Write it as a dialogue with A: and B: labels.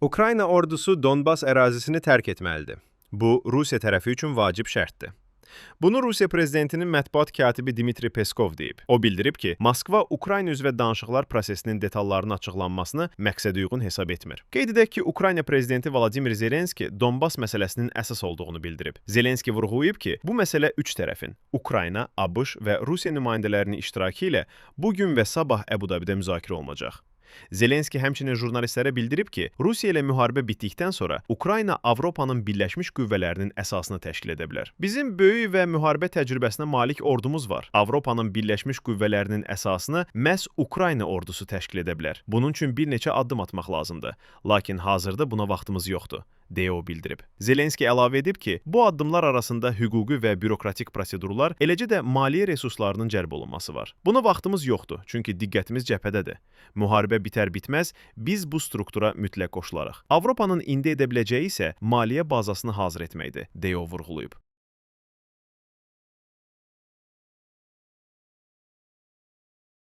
A: Ukrayna ordusu Donbas ərazisini tərk etməlidir. Bu, Rusiya tərəfi üçün vacib şərtdir. Bunu Rusiya prezidentinin mətbuat katibi Dmitri Peskov deyib. O bildirib ki, Moskva Ukrayna üzvə danışıqlar prosesinin detallarının açıqlanmasını məqsəduyğun hesab etmir. Qeyd edək ki, Ukrayna prezidenti Vladimir Zelenski Donbas məsələsinin əsas olduğunu bildirib. Zelenski vurğulayıb ki, bu məsələ üç tərəfin, Ukrayna, ABŞ və Rusiya nümayəndələrinin iştirakı ilə bu gün və sabah Əbu-Dabidə müzakirə olunacaq. Zelenski həmçinin jurnalistlərə bildirib ki, Rusiya ilə müharibə bitdikdən sonra Ukrayna Avropanın birləşmiş qüvvələrinin əsasını təşkil edə bilər. Bizim böyük və müharibə təcrübəsinə malik ordumuz var. Avropanın birləşmiş qüvvələrinin əsasını məhz Ukrayna ordusu təşkil edə bilər. Bunun üçün bir neçə addım atmaq lazımdır. Lakin hazırda buna vaxtımız yoxdur, deyə o bildirib. Zelenski əlavə edib ki, bu addımlar arasında hüquqi və bürokratik prosedurlar, eləcə də maliyyə resurslarının cəlb olunması var. Buna vaxtımız yoxdur, çünki diqqətimiz cəbhədədir. Müharibə bitər-bitməz biz bu struktura mütləq qoşularıq. Avropanın indi edə biləcəyi isə maliyyə bazasını hazır etməkdir, deyə o vurğulayıb.